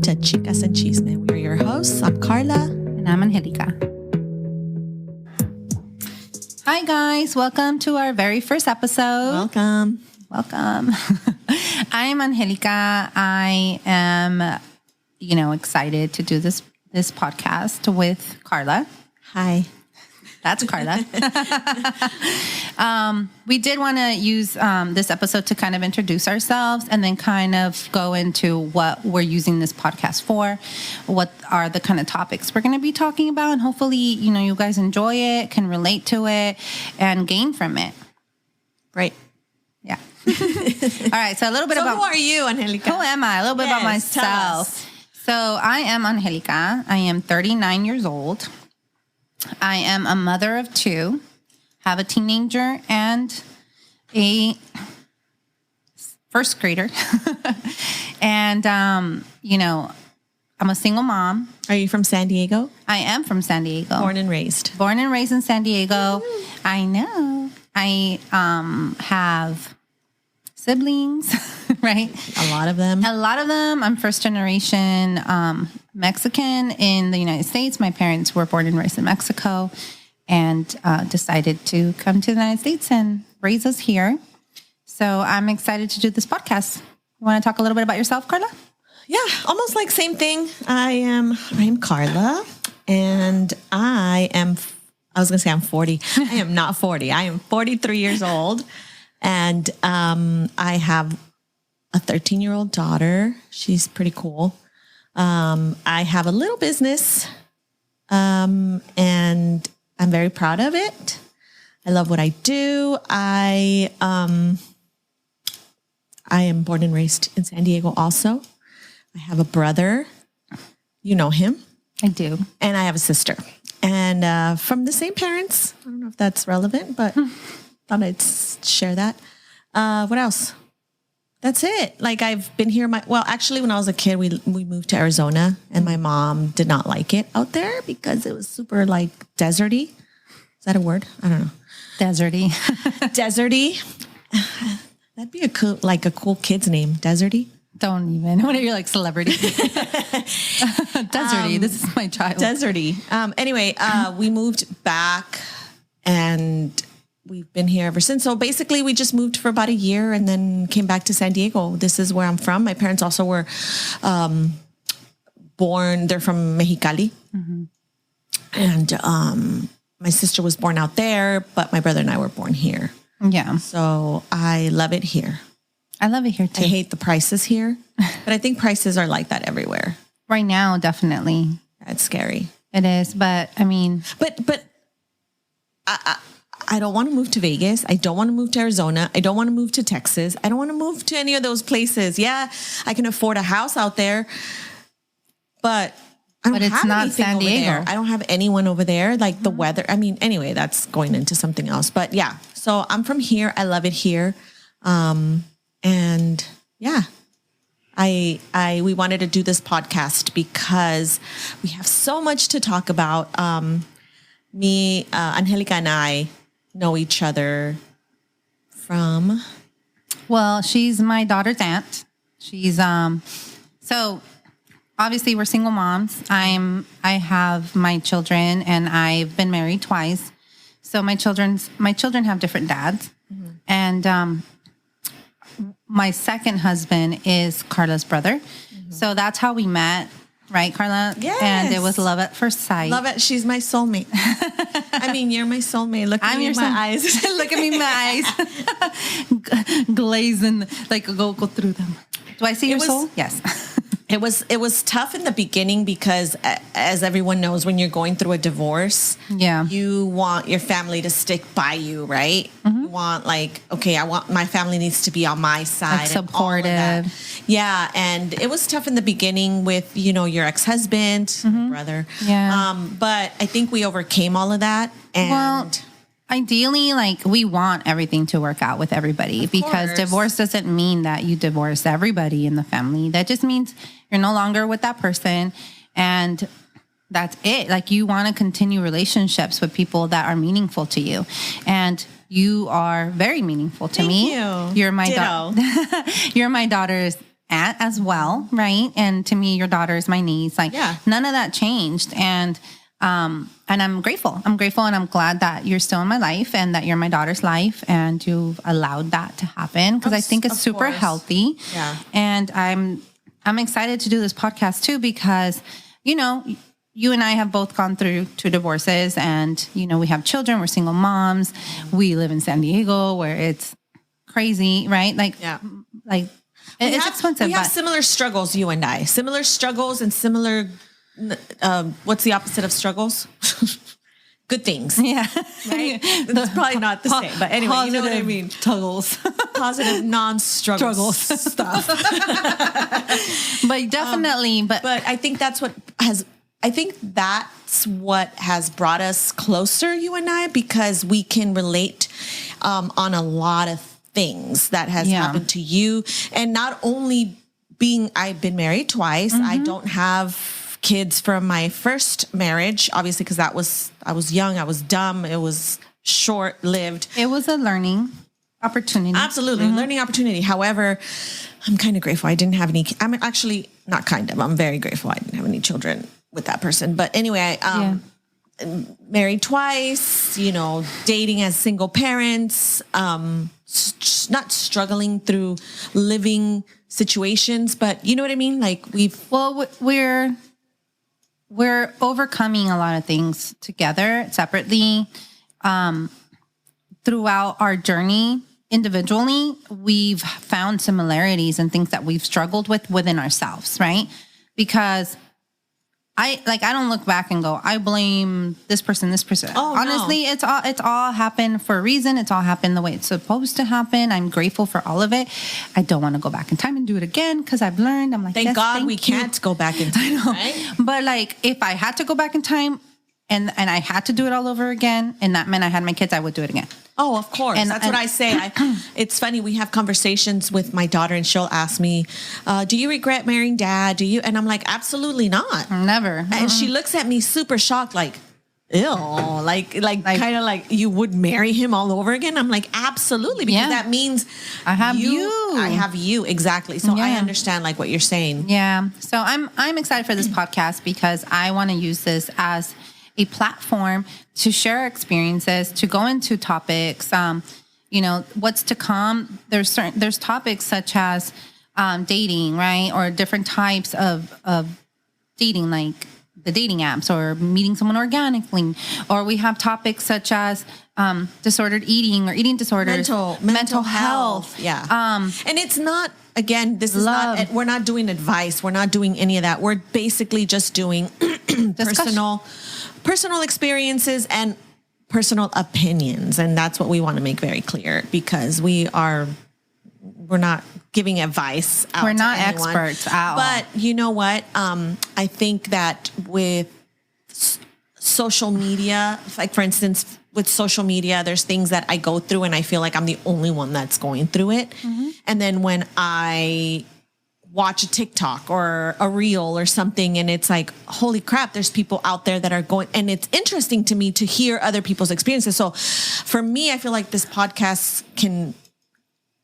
to Chicas and Chisme. We're your hosts. I'm Karla. And I'm Angelica. Hi, guys. Welcome to our very first episode. Welcome. I'm Angelica. I am, excited to do this podcast with Karla. Hi. That's Karla. We did want to use this episode to kind of introduce ourselves and then kind of go into what we're using this podcast for, what are the kind of topics we're going to be talking about, and hopefully, you guys enjoy it, can relate to it, and gain from it. Great. Yeah. All right. So a little bit about... who are you, Angelica? Who am I? A little bit about myself. So I am Angelica. I am 39 years old. I am a mother of two, have a teenager and a first grader. And, I'm a single mom. Are you from San Diego? I am from San Diego. Born and raised. Born and raised in San Diego. Woo. I know. I have siblings, right? A lot of them. I'm first generation Mexican in the United States. My parents were born and raised in Mexico and decided to come to the United States and raise us here. So I'm excited to do this podcast. You want to talk a little bit about yourself, Karla? Yeah, almost like same thing. I am Karla, and I was going to say I'm 40. I am not 40. I am 43 years old. And I have a 13-year-old daughter. She's pretty cool. I have a little business, and I'm very proud of it. I love what I do. I am born and raised in San Diego also. I have a brother. You know him. I do. And I have a sister. And from the same parents. I don't know if that's relevant, but thought I'd share that. What else? That's it. Like I've been here. Actually, when I was a kid, we moved to Arizona, and my mom did not like it out there because it was super like deserty. Is that a word? I don't know. Deserty. Deserty. That'd be a cool kid's name. Deserty. Don't even. When you're like celebrity. Deserty. This is my child. Deserty. Anyway, we moved back and we've been here ever since. So basically we just moved for about a year and then came back to San Diego. This is where I'm from. My parents also were born. They're from Mexicali. Mm-hmm. And my sister was born out there, but my brother and I were born here. Yeah. So I love it here. I love it here too. I hate the prices here, but I think prices are like that everywhere. Right now, definitely. It's scary. It is, but I mean... But I don't want to move to Vegas. I don't want to move to Arizona. I don't want to move to Texas. I don't want to move to any of those places. Yeah, I can afford a house out there, but I don't have not anything San Diego. over there. I don't have anyone over there. Like the weather. I mean, anyway, that's going into something else. But yeah, so I'm from here. I love it here. And yeah, we wanted to do this podcast because we have so much to talk about. Angelica and I know each other from... Well, she's my daughter's aunt. She's, so obviously we're single moms. I have my children and I've been married twice. So my children have different dads. Mm-hmm. And, my second husband is Karla's brother. Mm-hmm. So that's how we met, right, Karla? Yes. And it was love at first sight. Love it. She's my soulmate. I mean, you're my soulmate. Look at me in my eyes. Look at me in my eyes. Glazing, like go through them. Do I see your soul? Yes. It was tough in the beginning because, as everyone knows, when you're going through a divorce, you want your family to stick by you, right? Mm-hmm. You want my family needs to be on my side, like supportive. And all of that. Yeah, and it was tough in the beginning with your ex-husband, mm-hmm. brother. Yeah. But I think we overcame all of that, and. Ideally, we want everything to work out with everybody because divorce doesn't mean that you divorce everybody in the family. That just means you're no longer with that person and that's it. You want to continue relationships with people that are meaningful to you. And you are very meaningful to me. Thank you. You're my You're my daughter's aunt as well, right? And to me, your daughter is my niece. Like, none of that changed. And I'm grateful. I'm grateful, and I'm glad that you're still in my life and that you're my daughter's life, and you've allowed that to happen, because I think it's super healthy. Yeah. And I'm excited to do this podcast too, because, you know, you and I have both gone through 2 divorces, and, you know, we have children, we're single moms. We live in San Diego, where it's crazy, right? Like, it's expensive. We have similar struggles, you and I. Similar struggles and similar, what's the opposite of struggles? Good things. Yeah. Right? It's probably not the same, but anyway, you know what I mean? Struggles. Positive non-struggles stuff. But definitely, but I think that's what has brought us closer, you and I, because we can relate on a lot of things that has happened to you. And not only I've been married twice. I don't have kids from my first marriage, obviously, because I was young, I was dumb, it was short-lived. It was a learning opportunity. Absolutely, learning opportunity. However, I'm kind of grateful I didn't have any. I'm actually not kind of. I'm very grateful I didn't have any children with that person. But anyway, married twice. You know, dating as single parents. Not struggling through living situations, but you know what I mean. Like we're overcoming a lot of things together, separately, throughout our journey. Individually, we've found similarities and things that we've struggled with within ourselves, right? Because I don't look back and go, I blame this person. Oh, honestly, no. it's all happened for a reason. It's all happened the way it's supposed to happen. I'm grateful for all of it. I don't want to go back in time and do it again, because I've learned. I'm like, thank God we can't go back in time. I know. Right? But like, if I had to go back in time and I had to do it all over again, and that meant I had my kids, I would do it again. Oh, of course. That's what I say. It's funny. We have conversations with my daughter, and she'll ask me, do you regret marrying dad? Do you? And I'm like, absolutely not. Never. And she looks at me super shocked, like, ew, like kind of like, you would marry him all over again? I'm like, absolutely. Because that means I have you. I have you. Exactly. So I understand like what you're saying. Yeah. So I'm excited for this podcast, because I want to use this as a platform to share our experiences, to go into topics, you know, what's to come. There's topics such as dating, right? Or different types of dating, like the dating apps, or meeting someone organically. Or we have topics such as disordered eating or eating disorders, mental health. Yeah. And it's not, again, this is not, we're not doing advice. We're not doing any of that. We're basically just doing personal experiences and personal opinions. And that's what we want to make very clear, because we're not giving advice out. We're not to anyone. experts at all. But you know what? I think that with social media, like for instance, with social media, there's things that I go through and I feel like I'm the only one that's going through it. Mm-hmm. And then when I watch a TikTok or a reel or something, and it's like, holy crap, there's people out there that are going, and it's interesting to me to hear other people's experiences. So for me, I feel like this podcast can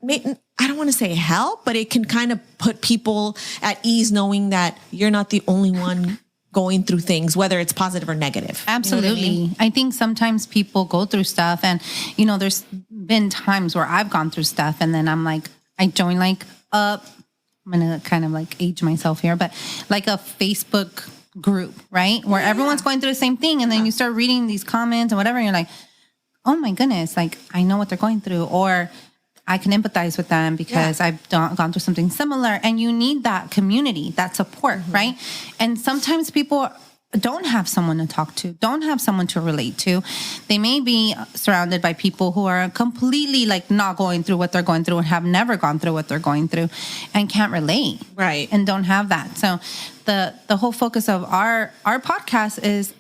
I don't want to say help, but it can kind of put people at ease knowing that you're not the only one going through things, whether it's positive or negative. Absolutely. You know what I think sometimes people go through stuff, and, you know, there's been times where I've gone through stuff, and then I'm like, I join like I'm going to kind of like age myself here, but like a Facebook group, right? Where everyone's going through the same thing. And then you start reading these comments and whatever, and you're like, oh my goodness, like I know what they're going through, or I can empathize with them because I've gone through something similar. And you need that community, that support, right? And sometimes people don't have someone to talk to, don't have someone to relate to. They may be surrounded by people who are completely like not going through what they're going through, and have never gone through what they're going through, and can't relate. Right. And don't have that. So the whole focus of our podcast is,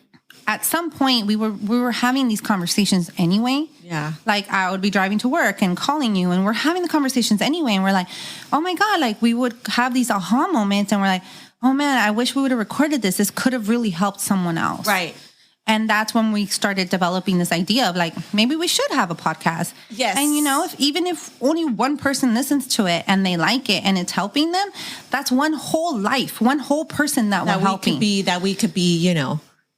at some point we were having these conversations anyway. Yeah. Like I would be driving to work and calling you, and we're having the conversations anyway. And we're like, oh my God, like we would have these aha moments, and we're like, oh man, I wish we would have recorded this. This could have really helped someone else. Right. And that's when we started developing this idea of like, maybe we should have a podcast. Yes. And even if only one person listens to it and they like it and it's helping them, that's one whole life, one whole person that we're helping. That we could be,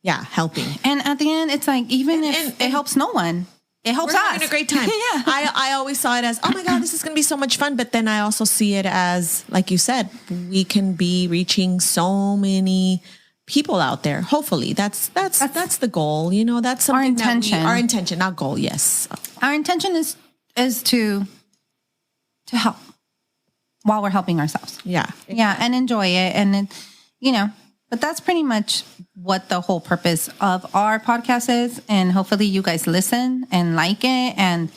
helping. And at the end, it's like, even if it helps no one, it helps We're us. having a great time. Yeah. I always saw it as, oh my God, this is going to be so much fun. But then I also see it as, like you said, we can be reaching so many people out there. Hopefully that's the goal. That's something our intention, not goal. Yes. Our intention is to help while we're helping ourselves. Yeah. Exactly. Yeah. And enjoy it. And but that's pretty much what the whole purpose of our podcast is. And hopefully you guys listen and like it and,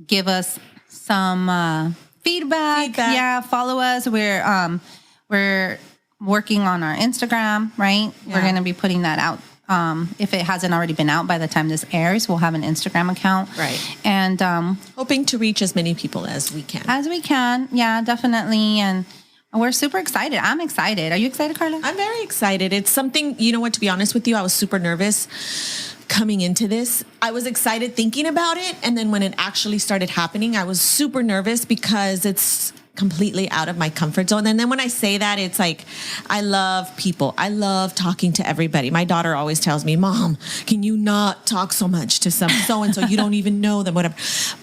give us some feedback. Yeah. Follow us. We're working on our Instagram, right? Yeah. We're going to be putting that out. If it hasn't already been out by the time this airs, we'll have an Instagram account. Right. And hoping to reach as many people as we can. Yeah, definitely. And we're super excited. I'm excited. Are you excited, Karla? I'm very excited. It's something, to be honest with you, I was super nervous coming into this. I was excited thinking about it. And then when it actually started happening, I was super nervous because it's completely out of my comfort zone. And then when I say that, it's like, I love people. I love talking to everybody. My daughter always tells me, Mom, can you not talk so much to so-and-so? You don't even know them, whatever.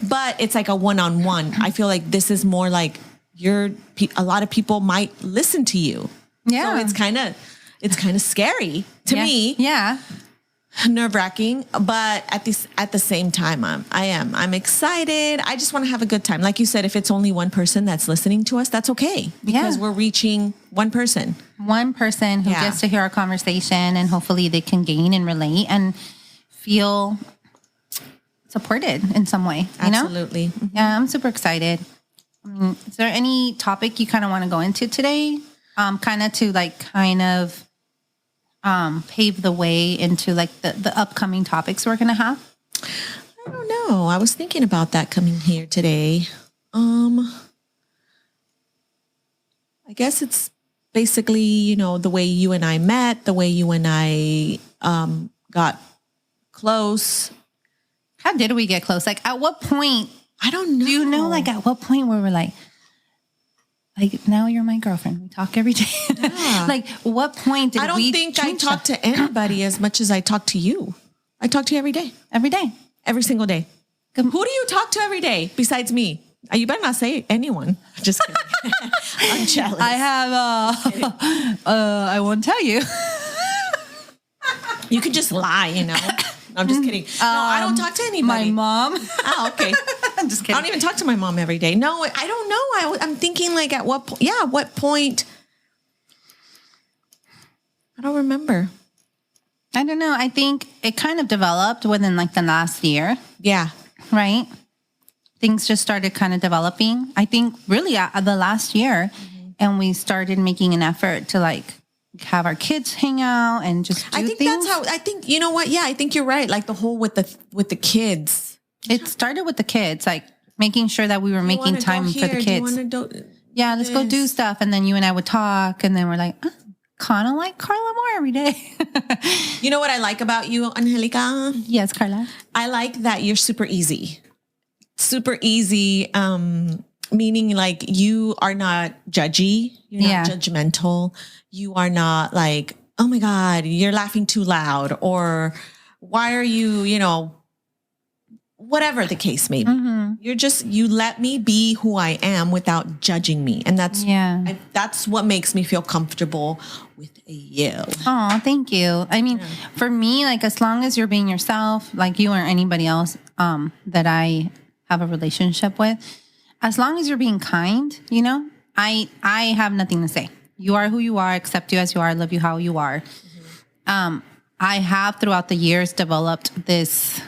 But it's like a one-on-one. I feel like this is more like a lot of people might listen to you. Yeah. So it's kind of scary to me. Yeah. Nerve-wracking, but at the same time, I'm excited. I just want to have a good time. Like you said, if it's only one person that's listening to us, that's okay because we're reaching one person who gets to hear our conversation, and hopefully they can gain and relate and feel supported in some way. Absolutely. Mm-hmm. Yeah, I'm super excited. Is there any topic you kind of want to go into today? Pave the way into like the upcoming topics we're going to have? I don't know. I was thinking about that coming here today. I guess it's basically, the way you and I met, the way you and I got close. How did we get close? Like at what point? I don't know. Do you know like at what point where we're like now you're my girlfriend. We talk every day. Yeah. Like what point did we? I don't think I talk to anybody as much as I talk to you. I talk to you every day. Every day. Every single day. Who do you talk to every day besides me? You better not say anyone. Just kidding. I'm jealous. I have, I won't tell you. You could just lie, No, I'm just kidding. No, I don't talk to anybody. My mom. Oh, okay. I'm just kidding. I don't even talk to my mom every day. No, I don't know. I'm thinking like at what point? Yeah, what point? I don't remember. I don't know. I think it kind of developed within like the last year. Yeah. Right? Things just started kind of developing. I think really the last year. Mm-hmm. And we started making an effort to like have our kids hang out and just do things. You know what? Yeah, I think you're right. Like the whole with the kids. It started with the kids, like making sure that we were making time for the kids. Yeah, let's go do stuff. And then you and I would talk and then we're like, kind of like Karla more every day. You know what I like about you, Angelica? Yes, Karla. I like that you're super easy. Super easy, meaning like you are not judgy. You're not judgmental. You are not like, oh my God, you're laughing too loud. Or why are you, whatever the case may be. Mm-hmm. You let me be who I am without judging me. And that's what makes me feel comfortable with you. Oh, thank you. I mean, for me, like as long as you're being yourself, like you or anybody else that I have a relationship with, as long as you're being kind, I have nothing to say. You are who you are, accept you as you are, love you how you are. Mm-hmm. I have throughout the years developed this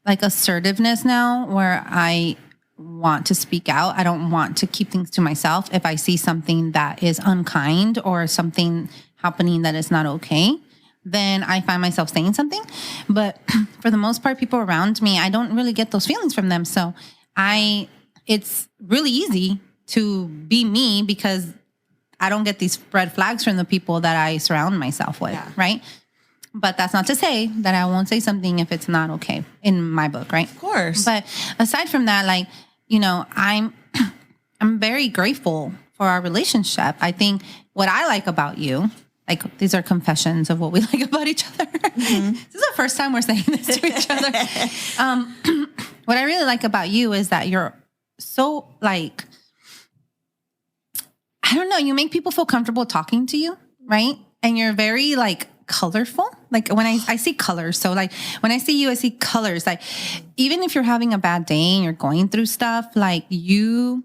like assertiveness now where I want to speak out. I don't want to keep things to myself. If I see something that is unkind or something happening that is not okay, then I find myself saying something. But for the most part, people around me, I don't really get those feelings from them. So it's really easy to be me because I don't get these red flags from the people that I surround myself with, right? But that's not to say that I won't say something if it's not okay in my book, right? Of course. But aside from that, like, you know, I'm very grateful for our relationship. I think what I like about you, like these are confessions of what we like about each other. Mm-hmm. This is the first time we're saying this to each other. What I really like about you is that you're so like, I don't know, you make people feel comfortable talking to you, right? And you're very like colorful. Like when I see colors. So like when I see you, I see colors. Like even if you're having a bad day and you're going through stuff, like you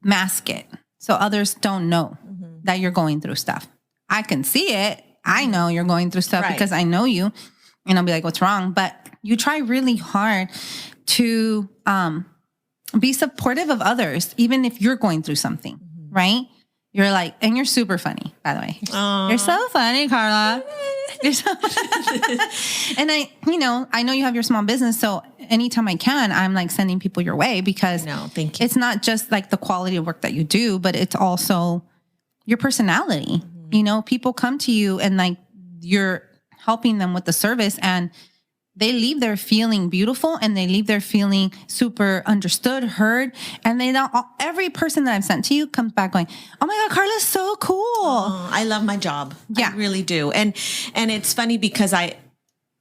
mask it so others don't know that you're going through stuff. I can see it. I know you're going through stuff because I know you, and I'll be like, what's wrong? But you try really hard to be supportive of others, even if you're going through something, right? You're like, and you're super funny, by the way. You're so funny, Karla. You're so and I know you have your small business. So anytime I can, I'm like sending people your way because thank you. It's not just like the quality of work that you do, but it's also your personality. Mm-hmm. You know, people come to you and like you're helping them with the service and they leave there feeling beautiful and they leave there feeling super understood, heard. And they don't, every person that I've sent to you comes back going, oh my God, Karla's so cool. Oh, I love my job. Yeah. I really do. And it's funny because I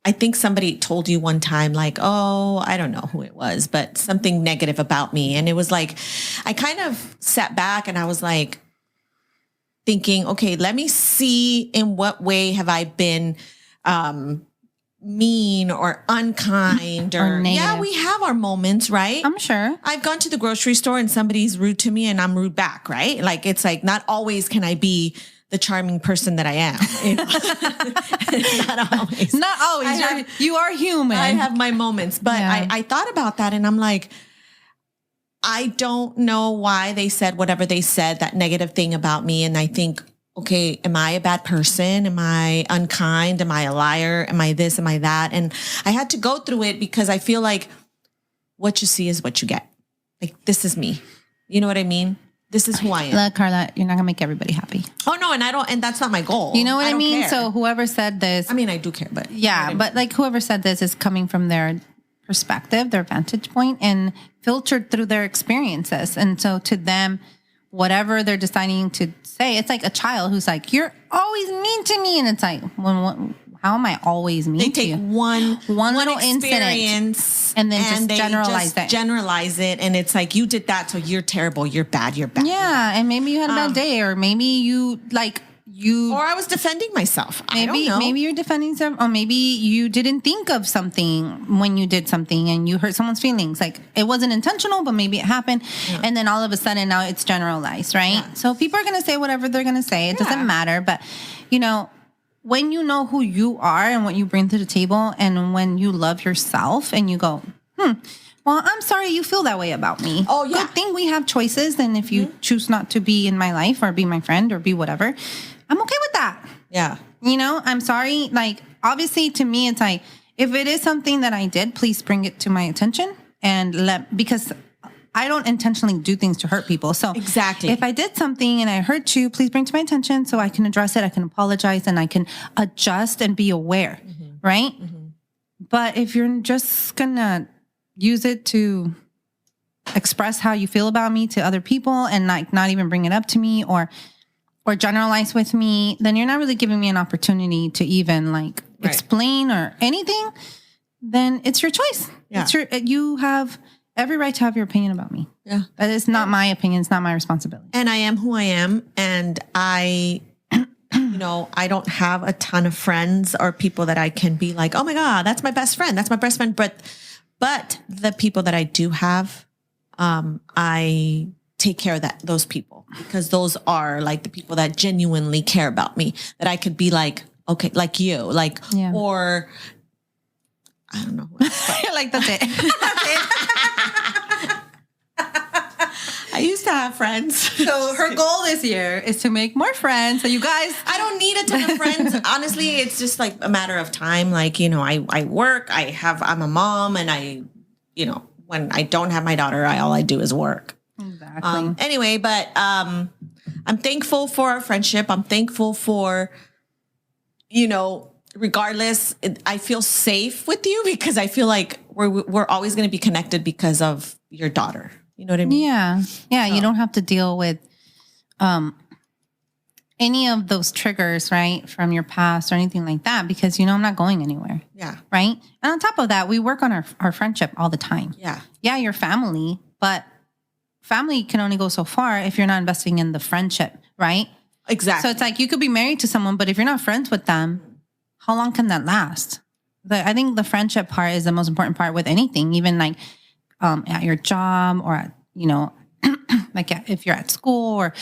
think somebody told you one time, like, oh, I don't know who it was, but something negative about me. And it was like, I kind of sat back and I was like thinking, okay, let me see in what way have I been, mean or unkind or yeah, we have our moments, right? I'm sure. I've gone to the grocery store and somebody's rude to me and I'm rude back, right? Like it's like not always can I be the charming person that I am. You know? Not always. You are human. I have my moments, but I thought about that and I'm like, I don't know why they said whatever they said, that negative thing about me. And I think, okay, am I a bad person? Am I unkind? Am I a liar? Am I this? Am I that? And I had to go through it because I feel like what you see is what you get. Like, this is me. You know what I mean? This is who I am. Look, Karla, you're not going to make everybody happy. Oh, no. And that's not my goal. You know what I mean? Care. So whoever said this. I mean, I do care, but. Yeah, but like whoever said this is coming from their perspective, their vantage point, and filtered through their experiences. And so to them, whatever they're deciding to say, it's like a child who's like, you're always mean to me. And it's like, how am I always mean to you? They take one little incident and then just generalize it. And it's like, you did that, so you're terrible. You're bad. You're bad. Yeah. And maybe you had a bad day, or maybe you or I was defending myself. I don't know. Maybe you're defending some, or maybe you didn't think of something when you did something and you hurt someone's feelings. Like it wasn't intentional, but maybe it happened. Yeah. And then all of a sudden now it's generalized, right? Yeah. So people are going to say whatever they're going to say. It doesn't matter. But, you know, when you know who you are and what you bring to the table, and when you love yourself and you go, well, I'm sorry you feel that way about me. Oh, yeah. Good thing we have choices. And if you choose not to be in my life or be my friend or be whatever, I'm okay with that. Yeah. You know, I'm sorry. Like, obviously to me, it's like, if it is something that I did, please bring it to my attention because I don't intentionally do things to hurt people. So exactly. If I did something and I hurt you, please bring it to my attention so I can address it. I can apologize and I can adjust and be aware. Mm-hmm. Right. Mm-hmm. But if you're just going to use it to express how you feel about me to other people and like not even bring it up to me or generalize with me, then you're not really giving me an opportunity to even like explain or anything. Then it's your choice. Yeah. You have every right to have your opinion about me. Yeah. But it's not my opinion. It's not my responsibility. And I am who I am. And I don't have a ton of friends or people that I can be like, oh my God, that's my best friend. That's my best friend. But the people that I do have, I take care of those people, because those are like the people that genuinely care about me, that I could be like, okay, like you, like, or I don't know. You're like, that's it. That's it. I used to have friends. So her goal this year is to make more friends. So you guys, I don't need a ton of friends. Honestly, it's just like a matter of time. Like, I work, I'm a mom, and when I don't have my daughter, all I do is work. Exactly. Anyway, but I I'm thankful for our friendship. I'm thankful for, regardless, I feel safe with you because I feel like we're always going to be connected because of your daughter. You know what I mean? Yeah. Yeah. So. You don't have to deal with any of those triggers, right, from your past or anything like that, because, I'm not going anywhere. Yeah. Right. And on top of that, we work on our friendship all the time. Yeah. Yeah. You're family, but family can only go so far if you're not investing in the friendship. Right. Exactly. So it's like you could be married to someone, but if you're not friends with them, how long can that last? I think the friendship part is the most important part with anything, even like at your job or, at, like if you're at school or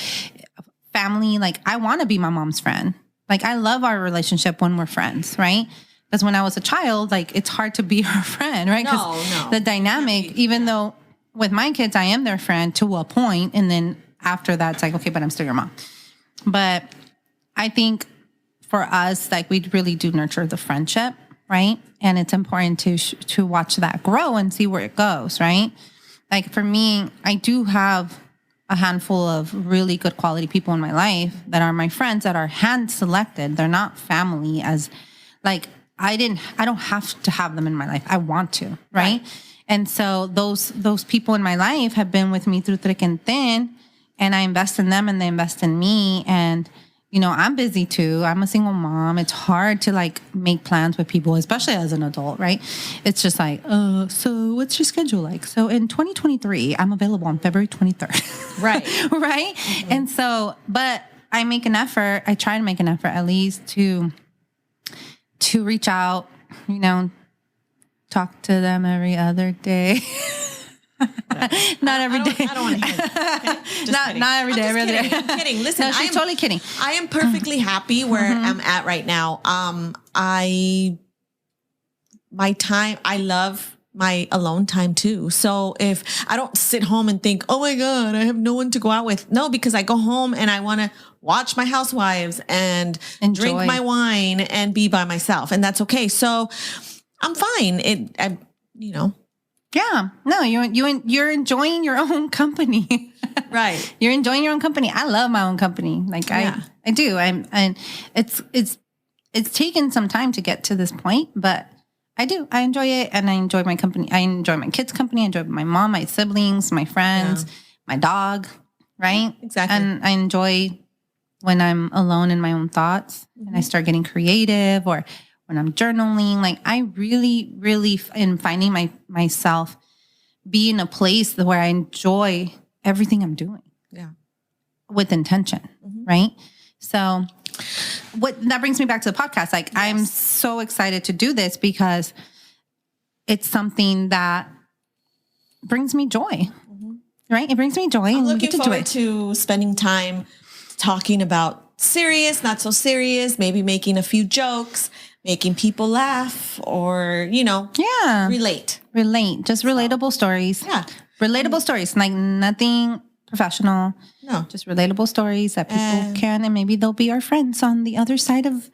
family. Like I want to be my mom's friend. Like I love our relationship when we're friends, right? Because when I was a child, like it's hard to be her friend, right? No. The dynamic, even though with my kids, I am their friend to a point, and then after that, it's like, okay, but I'm still your mom. But I think for us, like we really do nurture the friendship, right? And it's important to watch that grow and see where it goes, right? Like for me, I do have a handful of really good quality people in my life that are my friends that are hand selected. They're not family as like, I don't have to have them in my life. I want to, right? And so those people in my life have been with me through thick and thin, and I invest in them and they invest in me. And, I'm busy too. I'm a single mom. It's hard to like make plans with people, especially as an adult, right? It's just like, so what's your schedule like? So in 2023, I'm available on February 23rd. Right. Right. Mm-hmm. And so, but I make an effort. I try to make an effort at least to reach out, talk to them every other day. Not every day. I don't want to hear that. Okay? Not every day. Every other day. I'm kidding. Listen, no, she's totally kidding. I am perfectly happy where I'm at right now. My time, I love my alone time too. So if I don't sit home and think, oh my God, I have no one to go out with. No, because I go home and I want to watch my housewives and drink my wine and be by myself. And that's okay. So I'm fine. Yeah, no, you're enjoying your own company. Right. You're enjoying your own company. I love my own company. Like I do. And it's taken some time to get to this point, but I do. I enjoy it, and I enjoy my company. I enjoy my kids' company. I enjoy my mom, my siblings, my friends, my dog, right? Exactly. And I enjoy when I'm alone in my own thoughts and I start getting creative, or when I'm journaling. Like I really, really am finding myself be in a place where I enjoy everything I'm doing. Yeah. With intention. Right. So that brings me back to the podcast. Like I'm so excited to do this because it's something that brings me joy. Right. It brings me joy. I'm looking forward to spending time talking about serious, not so serious, maybe making a few jokes, making people laugh, or, relate. Just relatable stories. Yeah. Relatable stories, like nothing professional. No. Just relatable stories that people can, and maybe they'll be our friends on the other side of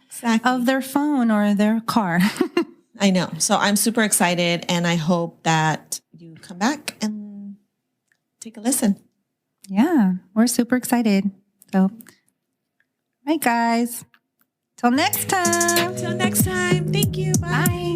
their phone or their car. I know. So I'm super excited, and I hope that you come back and take a listen. Yeah, we're super excited. So, right, guys. Till next time. Thank you. Bye.